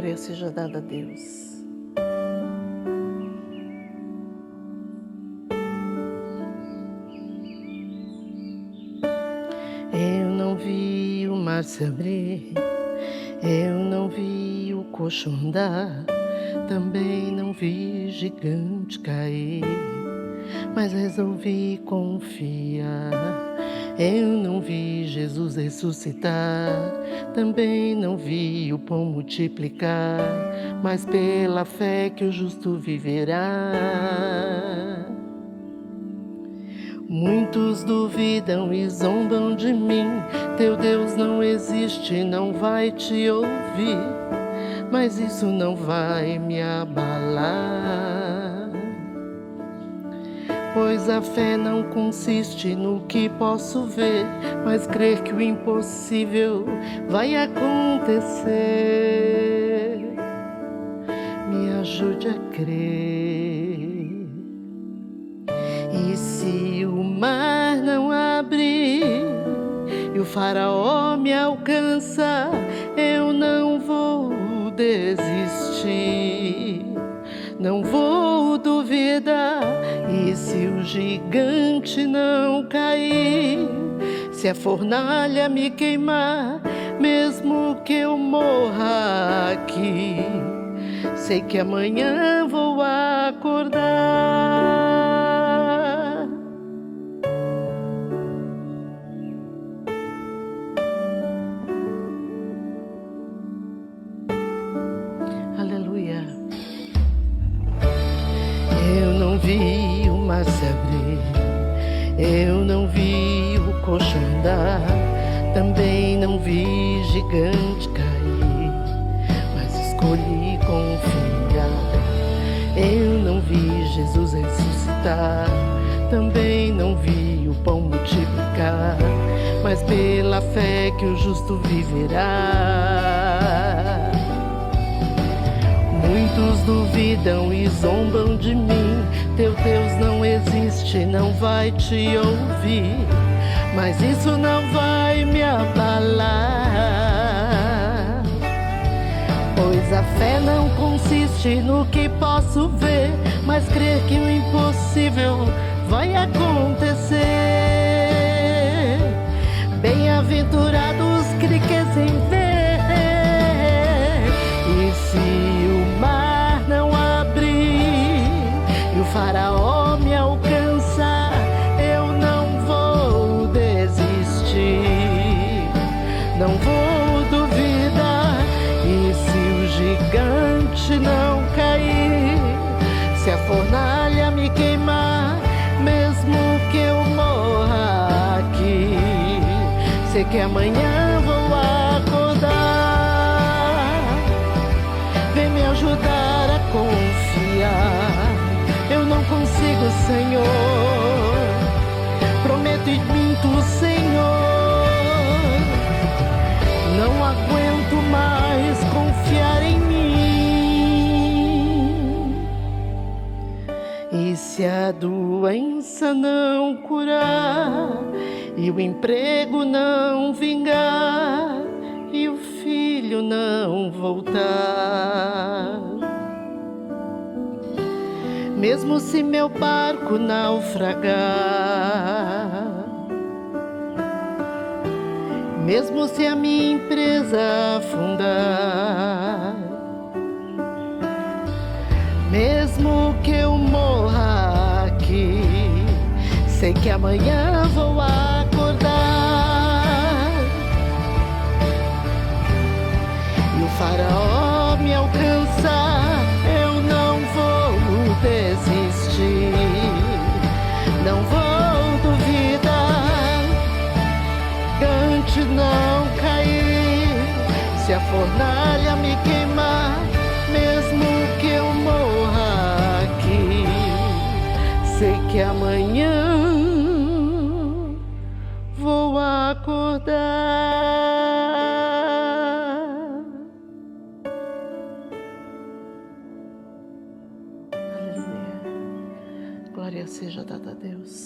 Glória seja dada a Deus. Eu não vi o mar se abrir, eu não vi o coxo andar, também não vi gigante cair, mas resolvi confiar. Eu não vi Jesus ressuscitar, também não vi o pão multiplicar, mas pela fé que o justo viverá. Muitos duvidam e zombam de mim, teu Deus não existe, não vai te ouvir, mas isso não vai me abalar. Pois a fé não consiste no que posso ver, mas crer que o impossível vai acontecer. Me ajude a crer. E se o mar não abrir e o faraó me alcança, eu não vou desistir, não vou duvidar. E se o gigante não cair, se a fornalha me queimar, mesmo que eu morra aqui, sei que amanhã vou acordar. Aleluia. Eu não vi o mar se abrir, eu não vi o coxo andar, também não vi gigante cair, mas escolhi confiar. Eu não vi Jesus ressuscitar, também não vi o pão multiplicar, mas pela fé que o justo viverá. Muitos duvidam e zombam de mim, teu Deus não existe, não vai te ouvir, mas isso não vai me abalar. Pois a fé não consiste no que posso ver, mas crer que o impossível vai acontecer. Bem-aventurados que querem ver. E se o mar não abrir e o faraó me alcançar, eu não vou desistir, não vou duvidar. E se o gigante não cair, se a fornalha me queimar, mesmo que eu morra aqui, sei que amanhã vou acordar. Vem me ajudar a confiar. Eu não consigo, Senhor, prometo e minto, Senhor, não aguento mais confiar em mim. E se a doença não curar, e o emprego não vingar, e o filho não voltar, mesmo se meu barco naufragar, mesmo se a minha empresa afundar, mesmo que eu morra aqui, sei que amanhã vou acordar. E o faraó me alcançar, eu não vou desistir, não vou duvidar. Gigante não cair, se a fornalha me queimar, mesmo que eu morra aqui, sei que amanhã vou acordar. Aleluia. Glória seja dada a Deus.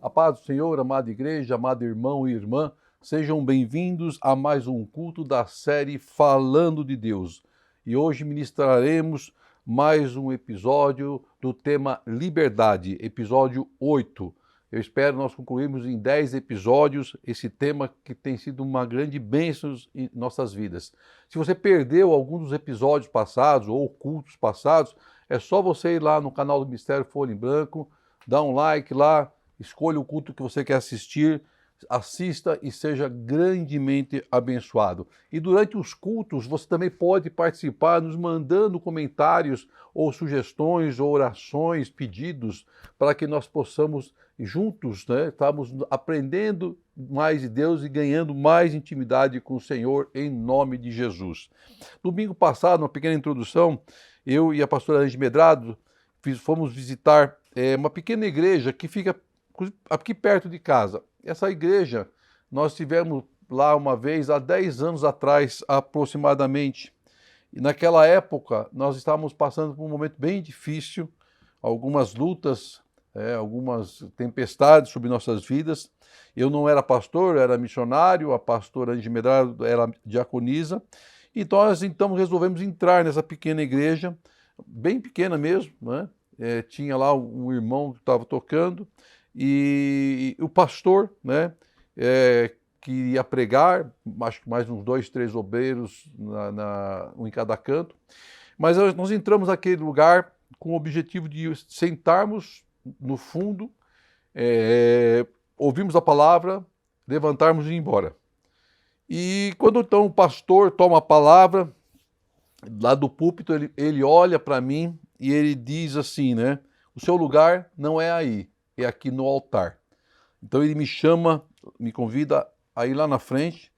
A paz do Senhor, amada igreja, amado irmão e irmã, sejam bem-vindos a mais um culto da série Falando de Deus. E hoje ministraremos mais um episódio do tema Liberdade, episódio 8. Eu espero nós concluirmos em 10 episódios esse tema que tem sido uma grande bênção em nossas vidas. Se você perdeu algum dos episódios passados ou cultos passados, é só você ir lá no canal do Mistério Folha em Branco, dá um like lá, escolha o culto que você quer assistir, assista e seja grandemente abençoado. E durante os cultos você também pode participar nos mandando comentários ou sugestões ou orações, pedidos, para que nós possamos juntos, estarmos aprendendo mais de Deus e ganhando mais intimidade com o Senhor em nome de Jesus. Domingo passado, uma pequena introdução, eu e a pastora Angie Medrado fomos visitar uma pequena igreja que fica aqui perto de casa. Essa igreja, nós estivemos lá uma vez, há 10 anos atrás aproximadamente. E naquela época, nós estávamos passando por um momento bem difícil, algumas lutas, algumas tempestades sobre nossas vidas. Eu não era pastor, eu era missionário, a pastora Angie Medrado era diaconisa. E nós então resolvemos entrar nessa pequena igreja, bem pequena mesmo, né? Tinha lá um irmão que estava tocando e o pastor, que ia pregar, acho que mais uns 2, 3 obreiros um em cada canto. Mas nós entramos naquele lugar com o objetivo de sentarmos no fundo, ouvirmos a palavra, levantarmos e ir embora. E quando então o pastor toma a palavra, lá do púlpito, ele olha para mim e ele diz assim, o seu lugar não é aí, é aqui no altar. Então ele me chama, me convida a ir lá na frente,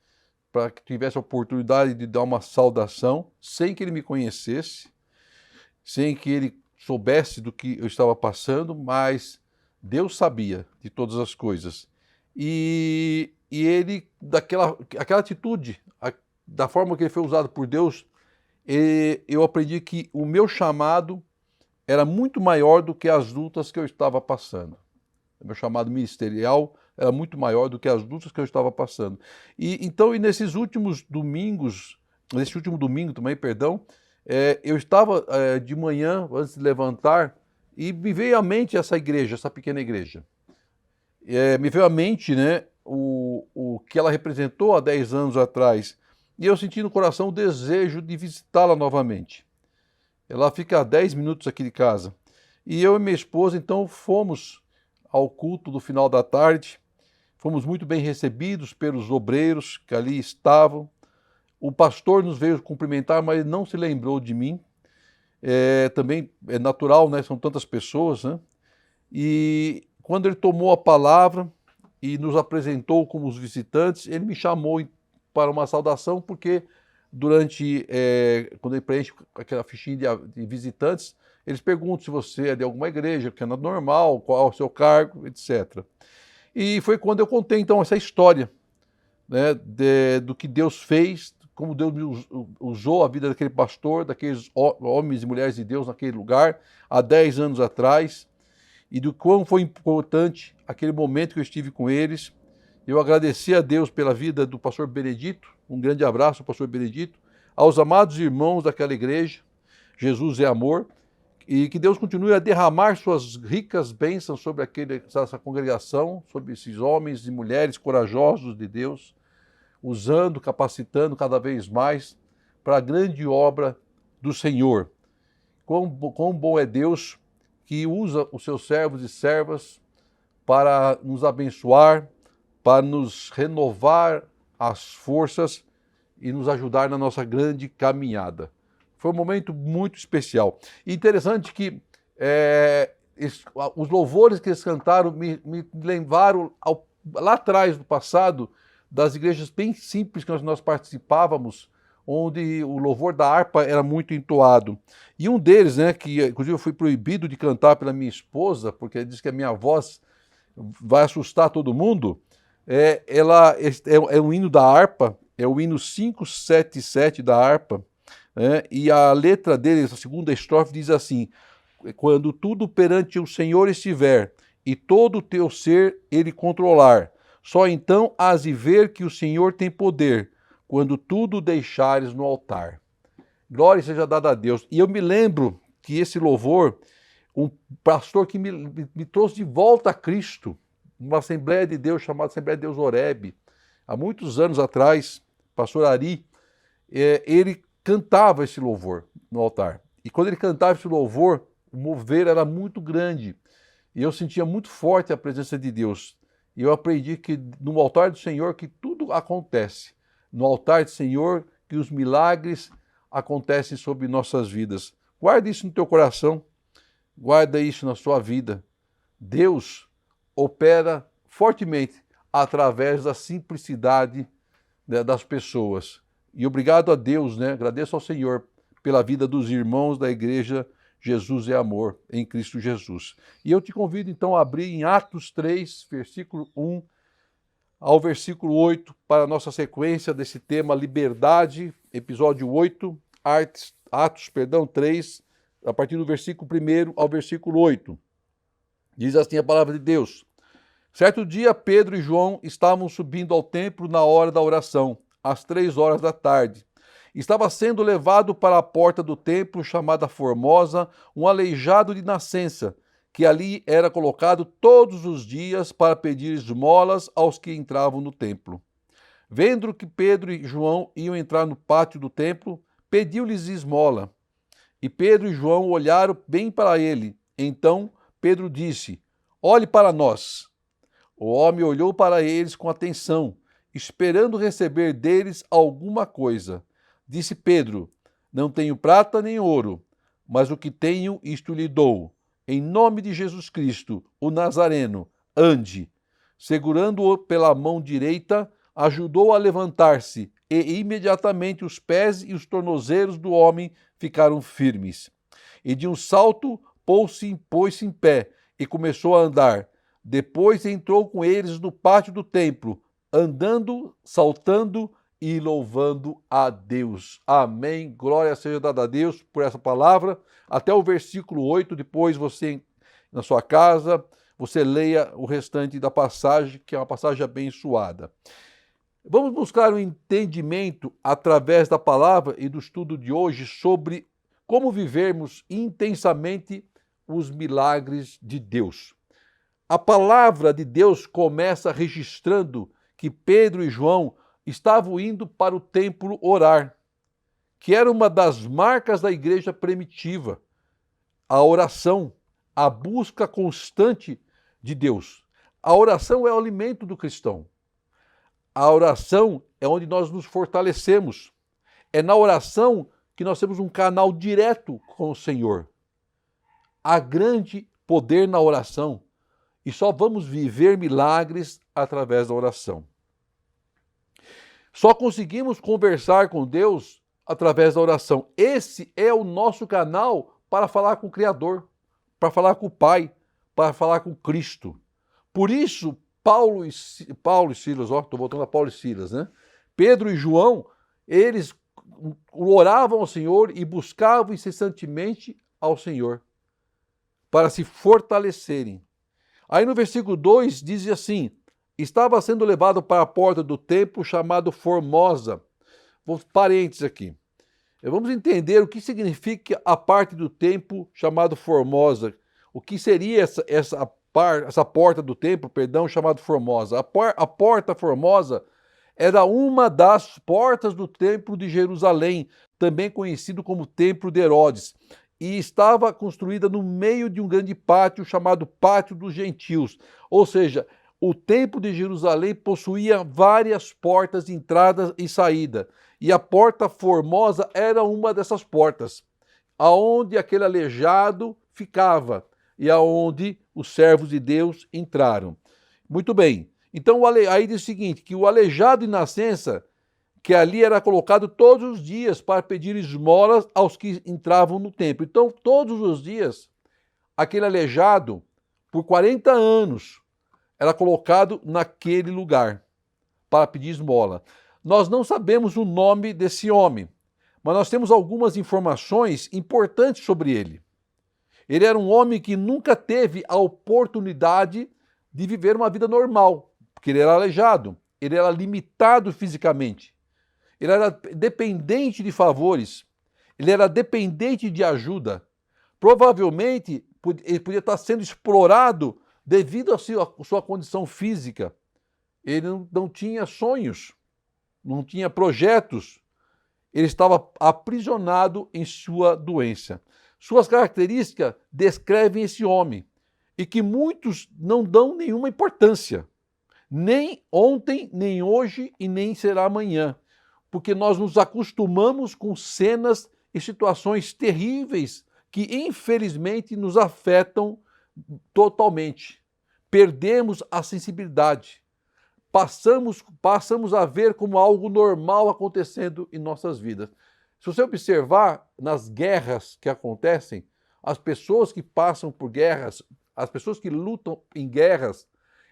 para que tivesse a oportunidade de dar uma saudação, sem que ele me conhecesse, sem que ele soubesse do que eu estava passando, mas Deus sabia de todas as coisas. E ele, aquela atitude, da forma que ele foi usado por Deus, eu aprendi que o meu chamado era muito maior do que as lutas que eu estava passando. O meu chamado ministerial era muito maior do que as lutas que eu estava passando. E nesses últimos domingos, nesse último domingo também, eu estava de manhã, antes de levantar, e me veio à mente essa igreja, essa pequena igreja. Me veio à mente, o que ela representou há 10 anos atrás. E eu senti no coração o desejo de visitá-la novamente. Ela fica a 10 minutos aqui de casa. E eu e minha esposa, então, fomos ao culto do final da tarde. Fomos muito bem recebidos pelos obreiros que ali estavam. O pastor nos veio cumprimentar, mas não se lembrou de mim. Também é natural, são tantas pessoas. E quando ele tomou a palavra e nos apresentou como os visitantes, ele me chamou para uma saudação, porque quando ele preenche aquela fichinha de visitantes, eles perguntam se você é de alguma igreja, que é normal, qual é o seu cargo, etc. E foi quando eu contei, então, essa história, do que Deus fez, como Deus usou a vida daquele pastor, daqueles homens e mulheres de Deus naquele lugar, há 10 anos atrás, e do quão foi importante aquele momento que eu estive com eles. Eu agradeci a Deus pela vida do pastor Benedito, um grande abraço ao pastor Benedito, aos amados irmãos daquela igreja, Jesus é amor, e que Deus continue a derramar suas ricas bênçãos sobre essa congregação, sobre esses homens e mulheres corajosos de Deus, usando, capacitando cada vez mais para a grande obra do Senhor. Quão bom é Deus que usa os seus servos e servas para nos abençoar, para nos renovar as forças e nos ajudar na nossa grande caminhada. Foi um momento muito especial. E interessante que os louvores que eles cantaram me lembraram lá atrás, no passado, das igrejas bem simples que nós participávamos, onde o louvor da harpa era muito entoado. E um deles, que inclusive eu fui proibido de cantar pela minha esposa, porque ele disse que a minha voz vai assustar todo mundo, é um hino da harpa, é o hino 577 da harpa, e a letra dele, a segunda estrofe, diz assim: quando tudo perante o Senhor estiver, e todo o teu ser ele controlar. Só então hás de ver que o Senhor tem poder, quando tudo deixares no altar. Glória seja dada a Deus. E eu me lembro que esse louvor, um pastor que me trouxe de volta a Cristo, numa Assembleia de Deus chamada Assembleia de Deus Horebe, há muitos anos atrás, pastor Ari, ele cantava esse louvor no altar. E quando ele cantava esse louvor, o mover era muito grande. E eu sentia muito forte a presença de Deus. E eu aprendi que no altar do Senhor que tudo acontece. No altar do Senhor que os milagres acontecem sobre nossas vidas. Guarda isso no teu coração. Guarda isso na sua vida. Deus opera fortemente através da simplicidade, né, das pessoas. E obrigado a Deus, né? Agradeço ao Senhor pela vida dos irmãos da igreja Jesus é Amor em Cristo Jesus. E eu te convido então a abrir em Atos 3, versículo 1 ao versículo 8, para a nossa sequência desse tema liberdade, episódio 8, Atos 3, a partir do versículo 1 ao versículo 8. Diz assim a palavra de Deus: Certo dia, Pedro e João estavam subindo ao templo na hora da oração, às 3 horas da tarde. Estava sendo levado para a porta do templo, chamada Formosa, um aleijado de nascença, que ali era colocado todos os dias para pedir esmolas aos que entravam no templo. Vendo que Pedro e João iam entrar no pátio do templo, pediu-lhes esmola. E Pedro e João olharam bem para ele. Então Pedro disse: Olhe para nós. O homem olhou para eles com atenção, esperando receber deles alguma coisa. Disse Pedro: Não tenho prata nem ouro, mas o que tenho, isto lhe dou. Em nome de Jesus Cristo, o Nazareno, ande. Segurando-o pela mão direita, ajudou a levantar-se, e imediatamente os pés e os tornozelos do homem ficaram firmes. E de um salto pôs-se em pé e começou a andar. Depois entrou com eles no pátio do templo, andando, saltando e louvando a Deus. Amém. Glória seja dada a Deus por essa palavra. Até o versículo 8, depois você, na sua casa, você leia o restante da passagem, que é uma passagem abençoada. Vamos buscar um entendimento através da palavra e do estudo de hoje sobre como vivermos intensamente os milagres de Deus. A palavra de Deus começa registrando que Pedro e João estavam indo para o templo orar, que era uma das marcas da igreja primitiva. A oração, a busca constante de Deus. A oração é o alimento do cristão. A oração é onde nós nos fortalecemos. É na oração que nós temos um canal direto com o Senhor. Há grande poder na oração e só vamos viver milagres através da oração. Só conseguimos conversar com Deus através da oração. Esse é o nosso canal para falar com o Criador, para falar com o Pai, para falar com Cristo. Por isso, Paulo e Silas, estou voltando a Paulo e Silas, né? Pedro e João, eles oravam ao Senhor e buscavam incessantemente ao Senhor para se fortalecerem. Aí no versículo 2 diz assim: estava sendo levado para a porta do templo chamado Formosa. Vou parênteses aqui. Vamos entender o que significa a parte do templo chamado Formosa. O que seria essa porta do templo, chamado Formosa. A porta Formosa era uma das portas do templo de Jerusalém, também conhecido como Templo de Herodes, e estava construída no meio de um grande pátio chamado Pátio dos Gentios. Ou seja, o templo de Jerusalém possuía várias portas de entrada e saída, e a porta Formosa era uma dessas portas, aonde aquele aleijado ficava e aonde os servos de Deus entraram. Muito bem, então aí diz o seguinte, que o aleijado de nascença, que ali era colocado todos os dias para pedir esmolas aos que entravam no templo. Então, todos os dias, aquele aleijado, por 40 anos, era colocado naquele lugar para pedir esmola. Nós não sabemos o nome desse homem, mas nós temos algumas informações importantes sobre ele. Ele era um homem que nunca teve a oportunidade de viver uma vida normal, porque ele era aleijado, ele era limitado fisicamente, ele era dependente de favores, ele era dependente de ajuda. Provavelmente ele podia estar sendo explorado devido à sua condição física. Ele não tinha sonhos, não tinha projetos, ele estava aprisionado em sua doença. Suas características descrevem esse homem e que muitos não dão nenhuma importância, nem ontem, nem hoje e nem será amanhã, porque nós nos acostumamos com cenas e situações terríveis que infelizmente nos afetam totalmente. Perdemos a sensibilidade. Passamos a ver como algo normal acontecendo em nossas vidas. Se você observar nas guerras que acontecem, as pessoas que passam por guerras, as pessoas que lutam em guerras,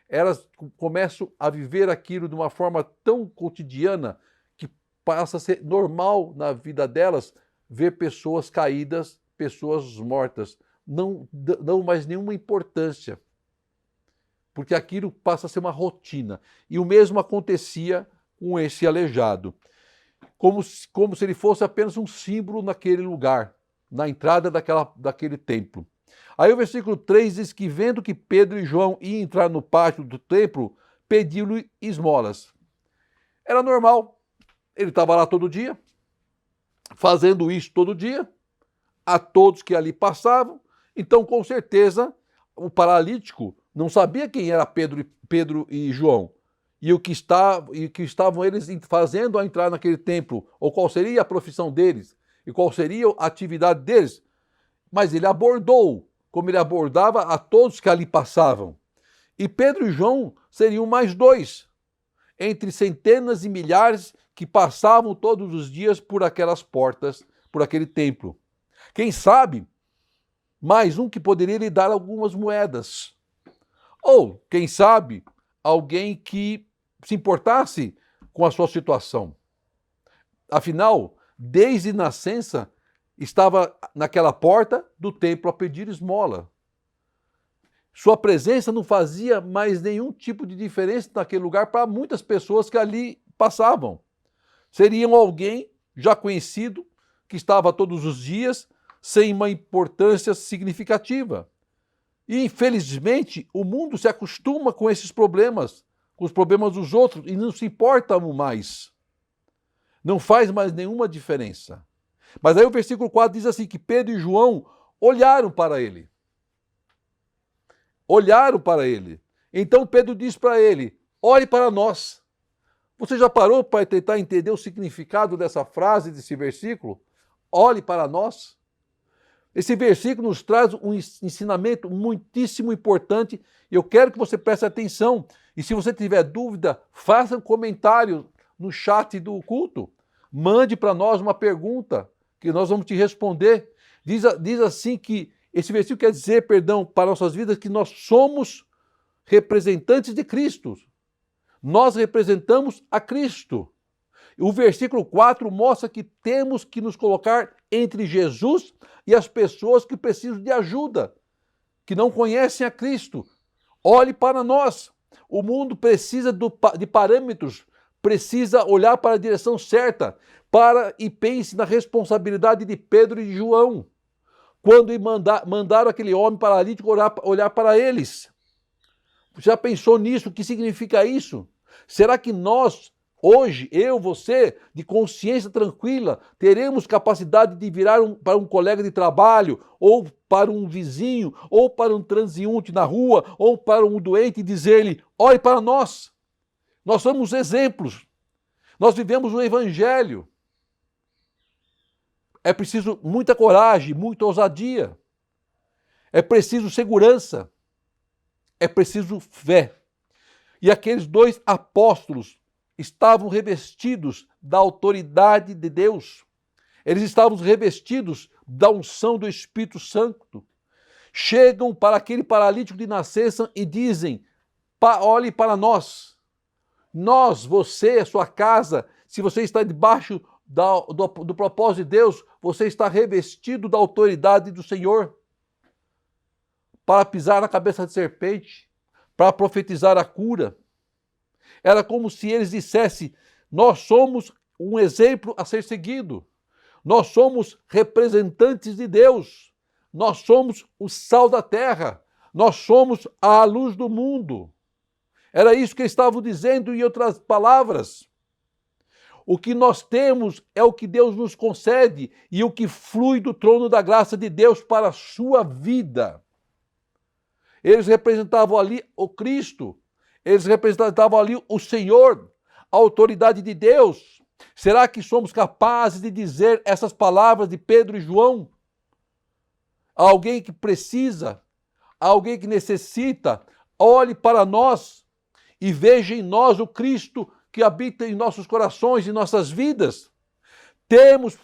elas começam a viver aquilo de uma forma tão cotidiana que passa a ser normal na vida delas ver pessoas caídas, pessoas mortas. Não dão mais nenhuma importância, porque aquilo passa a ser uma rotina. E o mesmo acontecia com esse aleijado, como se ele fosse apenas um símbolo naquele lugar, na entrada daquele templo. Aí o versículo 3 diz que, vendo que Pedro e João iam entrar no pátio do templo, pediu-lhe esmolas. Era normal, ele estava lá todo dia, fazendo isso todo dia, a todos que ali passavam. Então, com certeza, o paralítico não sabia quem era Pedro e João, e o que estavam eles fazendo ao entrar naquele templo, ou qual seria a profissão deles, e qual seria a atividade deles. Mas ele abordou, como ele abordava a todos que ali passavam. E Pedro e João seriam mais dois, entre centenas e milhares que passavam todos os dias por aquelas portas, por aquele templo. Quem sabe, mais um que poderia lhe dar algumas moedas. Ou, quem sabe, alguém que se importasse com a sua situação. Afinal, desde nascença, estava naquela porta do templo a pedir esmola. Sua presença não fazia mais nenhum tipo de diferença naquele lugar para muitas pessoas que ali passavam. Seriam alguém já conhecido, que estava todos os dias, sem uma importância significativa. E, infelizmente, o mundo se acostuma com esses problemas, com os problemas dos outros, e não se importa mais. Não faz mais nenhuma diferença. Mas aí o versículo 4 diz assim, que Pedro e João olharam para ele. Olharam para ele. Então Pedro diz para ele, olhe para nós. Você já parou para tentar entender o significado dessa frase, desse versículo? Olhe para nós. Esse versículo nos traz um ensinamento muitíssimo importante e eu quero que você preste atenção. E se você tiver dúvida, faça um comentário no chat do culto. Mande para nós uma pergunta que nós vamos te responder. Diz assim que esse versículo quer dizer, para nossas vidas, que nós somos representantes de Cristo. Nós representamos a Cristo. O versículo 4 mostra que temos que nos colocar entre Jesus e as pessoas que precisam de ajuda, que não conhecem a Cristo. Olhe para nós. O mundo precisa de parâmetros, precisa olhar para a direção certa, e pense na responsabilidade de Pedro e João, quando mandaram aquele homem paralítico olhar para eles. Já pensou nisso? O que significa isso? Será que nós, hoje, eu, você, de consciência tranquila, teremos capacidade de virar para um colega de trabalho, ou para um vizinho, ou para um transeunte na rua, ou para um doente e dizer-lhe, olhe para nós. Nós somos exemplos. Nós vivemos o Evangelho. É preciso muita coragem, muita ousadia. É preciso segurança. É preciso fé. E aqueles dois apóstolos estavam revestidos da autoridade de Deus. Eles estavam revestidos da unção do Espírito Santo. Chegam para aquele paralítico de nascença e dizem, olhe para nós, você, a sua casa, se você está debaixo do propósito de Deus, você está revestido da autoridade do Senhor. para pisar na cabeça de serpente, para profetizar a cura. Era como se eles dissessem: nós somos um exemplo a ser seguido. Nós somos representantes de Deus. Nós somos o sal da terra. Nós somos a luz do mundo. Era isso que eles estavam dizendo, em outras palavras. O que nós temos é o que Deus nos concede e o que flui do trono da graça de Deus para a sua vida. Eles representavam ali o Cristo, eles representavam ali o Senhor, a autoridade de Deus. Será que somos capazes de dizer essas palavras de Pedro e João? A alguém que precisa, a alguém que necessita, olhe para nós e veja em nós o Cristo que habita em nossos corações e nossas vidas. Temos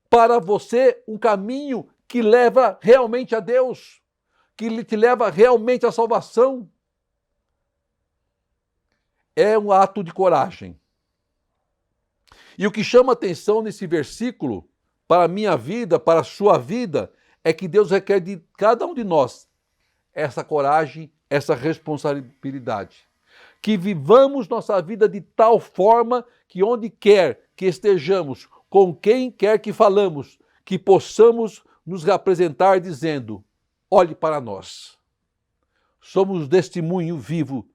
para você um caminho que leva realmente a Deus, que te leva realmente à salvação. É um ato de coragem. E o que chama atenção nesse versículo, para a minha vida, para a sua vida, é que Deus requer de cada um de nós essa coragem, essa responsabilidade. Que vivamos nossa vida de tal forma que onde quer que estejamos, com quem quer que falamos, que possamos nos representar dizendo: olhe para nós. Somos testemunho vivo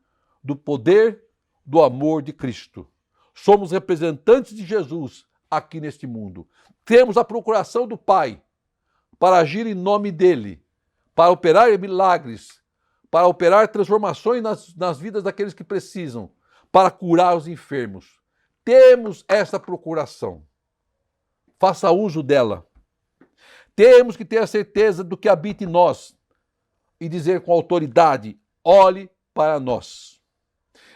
do poder, do amor de Cristo. Somos representantes de Jesus aqui neste mundo. Temos a procuração do Pai para agir em nome dele, para operar milagres, para operar transformações nas vidas daqueles que precisam, para curar os enfermos. Temos essa procuração. Faça uso dela. Temos que ter a certeza do que habita em nós e dizer com autoridade: olhe para nós.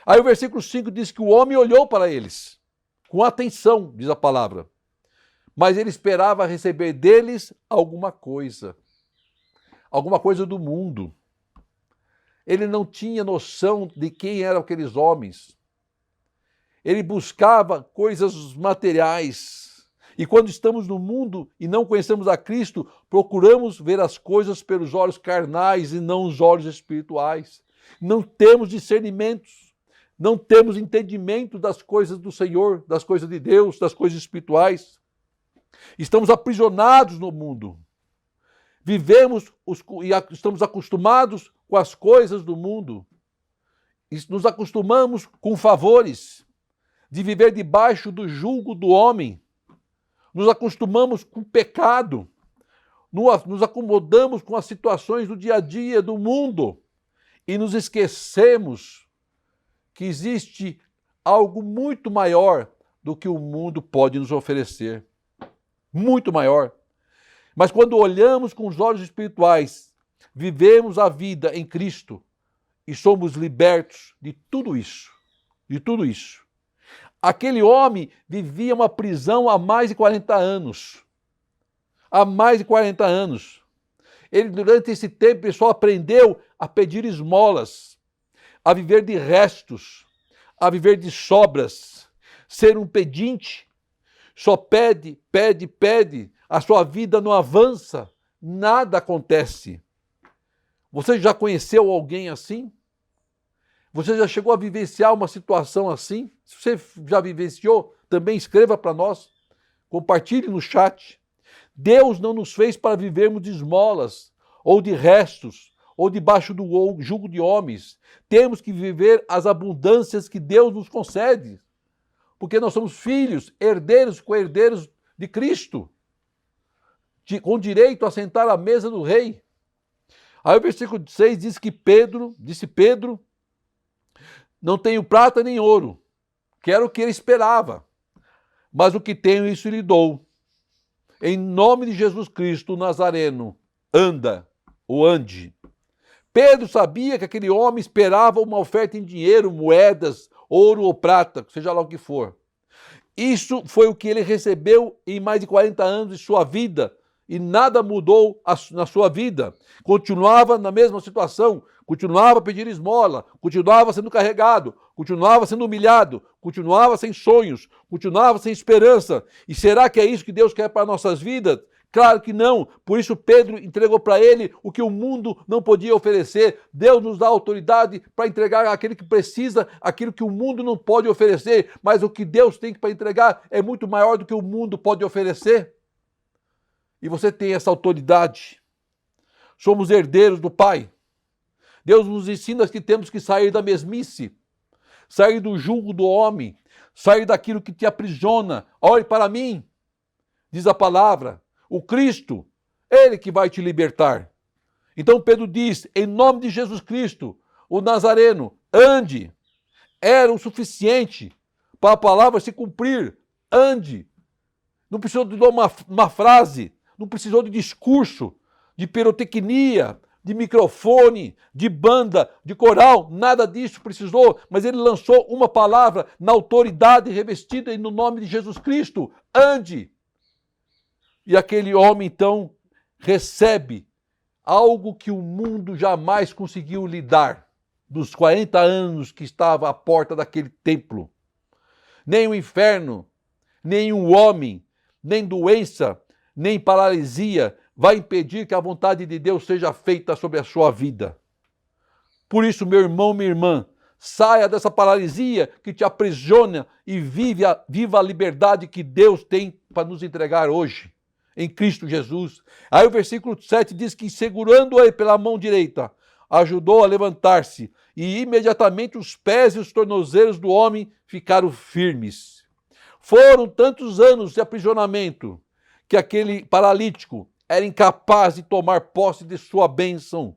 Aí o versículo 5 diz que o homem olhou para eles, com atenção, diz a palavra, mas ele esperava receber deles alguma coisa do mundo. Ele não tinha noção de quem eram aqueles homens. Ele buscava coisas materiais. E quando estamos no mundo e não conhecemos a Cristo, procuramos ver as coisas pelos olhos carnais e não os olhos espirituais. Não temos discernimentos, não temos entendimento das coisas do Senhor, das coisas de Deus, das coisas espirituais. Estamos aprisionados no mundo. Vivemos e estamos acostumados com as coisas do mundo. Nos acostumamos com favores, de viver debaixo do jugo do homem. Nos acostumamos com o pecado. Nos acomodamos com as situações do dia a dia do mundo. E nos esquecemos que existe algo muito maior do que o mundo pode nos oferecer. Muito maior. Mas quando olhamos com os olhos espirituais, vivemos a vida em Cristo e somos libertos de tudo isso. De tudo isso. Aquele homem vivia uma prisão há mais de 40 anos. Há mais de 40 anos. Ele, durante esse tempo, pessoal, aprendeu a pedir esmolas, a viver de restos, a viver de sobras, ser um pedinte. Só pede, pede, pede. A sua vida não avança, nada acontece. Você já conheceu alguém assim? Você já chegou a vivenciar uma situação assim? Se você já vivenciou, também escreva para nós. Compartilhe no chat. Deus não nos fez para vivermos de esmolas, ou de restos, ou debaixo do jugo de homens. Temos que viver as abundâncias que Deus nos concede. Porque nós somos filhos, herdeiros, co-herdeiros de Cristo, com direito a sentar à mesa do rei. Aí o versículo 6 diz que disse Pedro, não tenho prata nem ouro, que era o que ele esperava, mas o que tenho isso lhe dou. Em nome de Jesus Cristo, o Nazareno, anda ou ande. Pedro sabia que aquele homem esperava uma oferta em dinheiro, moedas, ouro ou prata, seja lá o que for. Isso foi o que ele recebeu em mais de 40 anos de sua vida, e nada mudou na sua vida. Continuava na mesma situação, continuava a pedir esmola, continuava sendo carregado, continuava sendo humilhado, continuava sem sonhos, continuava sem esperança. E será que é isso que Deus quer para nossas vidas? Claro que não. Por isso Pedro entregou para ele o que o mundo não podia oferecer. Deus nos dá autoridade para entregar àquele que precisa aquilo que o mundo não pode oferecer, mas o que Deus tem para entregar é muito maior do que o mundo pode oferecer. E você tem essa autoridade. Somos herdeiros do Pai. Deus nos ensina que temos que sair da mesmice, sair do jugo do homem, sair daquilo que te aprisiona. Olhe para mim, diz a palavra, o Cristo, Ele que vai te libertar. Então Pedro diz, em nome de Jesus Cristo, o Nazareno, ande. Era o suficiente para a palavra se cumprir. Ande. Não precisou de uma frase, não precisou de discurso, de pirotecnia, de microfone, de banda, de coral, nada disso precisou, mas ele lançou uma palavra na autoridade revestida no nome de Jesus Cristo, ande. E aquele homem então recebe algo que o mundo jamais conseguiu lhe dar, dos 40 anos que estava à porta daquele templo. Nem o inferno, nem o homem, nem doença, nem paralisia, vai impedir que a vontade de Deus seja feita sobre a sua vida. Por isso, meu irmão, minha irmã, saia dessa paralisia que te aprisiona e viva a liberdade que Deus tem para nos entregar hoje, em Cristo Jesus. Aí o versículo 7 diz que, segurando-o pela mão direita, ajudou a levantar-se, e imediatamente os pés e os tornozelos do homem ficaram firmes. Foram tantos anos de aprisionamento que aquele paralítico era incapaz de tomar posse de sua bênção.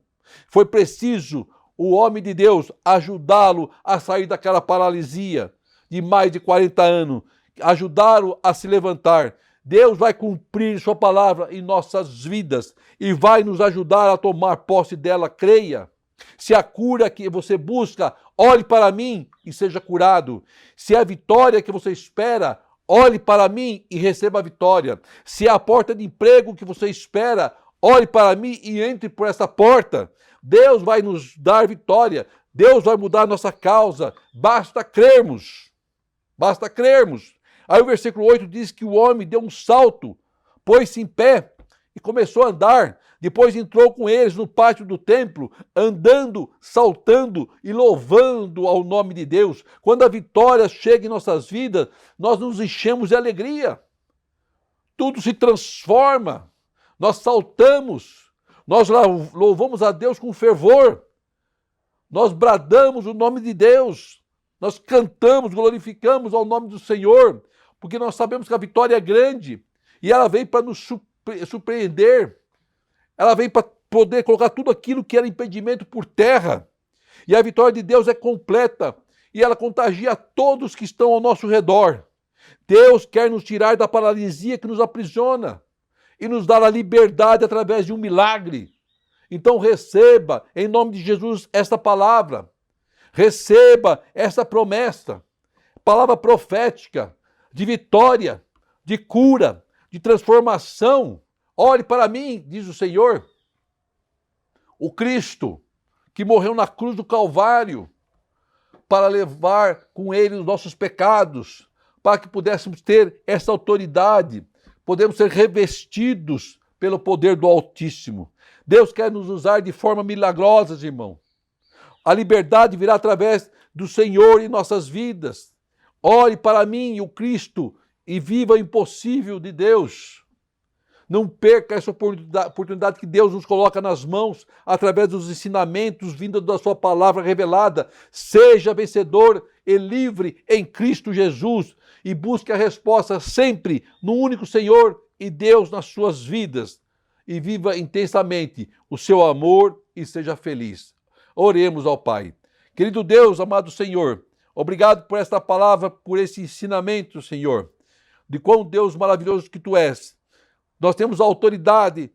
Foi preciso o homem de Deus ajudá-lo a sair daquela paralisia de mais de 40 anos, ajudá-lo a se levantar. Deus vai cumprir sua palavra em nossas vidas e vai nos ajudar a tomar posse dela, creia. Se a cura que você busca, olhe para mim e seja curado. Se é a vitória que você espera, olhe para mim e receba a vitória. Se é a porta de emprego que você espera, olhe para mim e entre por essa porta. Deus vai nos dar vitória. Deus vai mudar a nossa causa. Basta crermos. Basta crermos. Aí o versículo 8 diz que o homem deu um salto, pôs-se em pé e começou a andar. Depois entrou com eles no pátio do templo, andando, saltando e louvando ao nome de Deus. Quando a vitória chega em nossas vidas, nós nos enchemos de alegria. Tudo se transforma. Nós saltamos, nós louvamos a Deus com fervor. Nós bradamos o nome de Deus. Nós cantamos, glorificamos ao nome do Senhor, porque nós sabemos que a vitória é grande e ela veio para nos surpreender. Ela veio para poder colocar tudo aquilo que era impedimento por terra. E a vitória de Deus é completa e ela contagia a todos que estão ao nosso redor. Deus quer nos tirar da paralisia que nos aprisiona e nos dar a liberdade através de um milagre. Então receba, em nome de Jesus, esta palavra. Receba essa promessa, palavra profética, de vitória, de cura, de transformação. Olhe para mim, diz o Senhor, o Cristo que morreu na cruz do Calvário para levar com ele os nossos pecados, para que pudéssemos ter essa autoridade, podemos ser revestidos pelo poder do Altíssimo. Deus quer nos usar de forma milagrosa, irmão. A liberdade virá através do Senhor em nossas vidas. Olhe para mim, o Cristo, e viva o impossível de Deus. Não perca essa oportunidade que Deus nos coloca nas mãos através dos ensinamentos vindos da sua palavra revelada. Seja vencedor e livre em Cristo Jesus e busque a resposta sempre no único Senhor e Deus nas suas vidas. E viva intensamente o seu amor e seja feliz. Oremos ao Pai. Querido Deus, amado Senhor, obrigado por esta palavra, por esse ensinamento, Senhor, de quão Deus maravilhoso que Tu és. Nós temos a autoridade,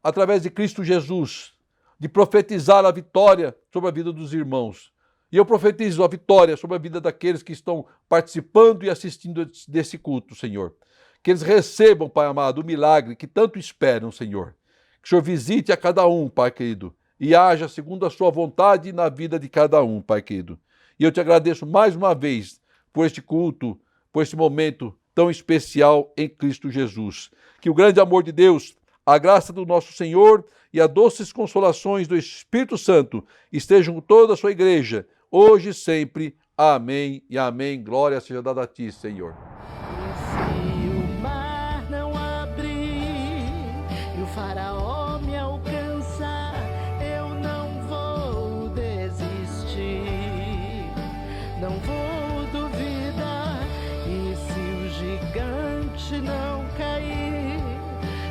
através de Cristo Jesus, de profetizar a vitória sobre a vida dos irmãos. E eu profetizo a vitória sobre a vida daqueles que estão participando e assistindo desse culto, Senhor. Que eles recebam, Pai amado, o milagre que tanto esperam, Senhor. Que o Senhor visite a cada um, Pai querido, e haja segundo a sua vontade na vida de cada um, Pai querido. E eu te agradeço mais uma vez por este culto, por este momento tão especial em Cristo Jesus. Que o grande amor de Deus, A graça do nosso Senhor e as doces consolações do Espírito Santo estejam com toda a sua igreja, hoje e sempre. Amém e amém. Glória seja dada a ti, Senhor. Se o mar não abrir e o faraó me alcançar, eu não vou desistir, não vou duvidar. E se o gigante não cair,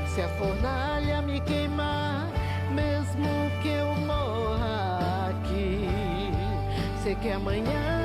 se a fornalha me queimar, mesmo que eu morra aqui, sei que amanhã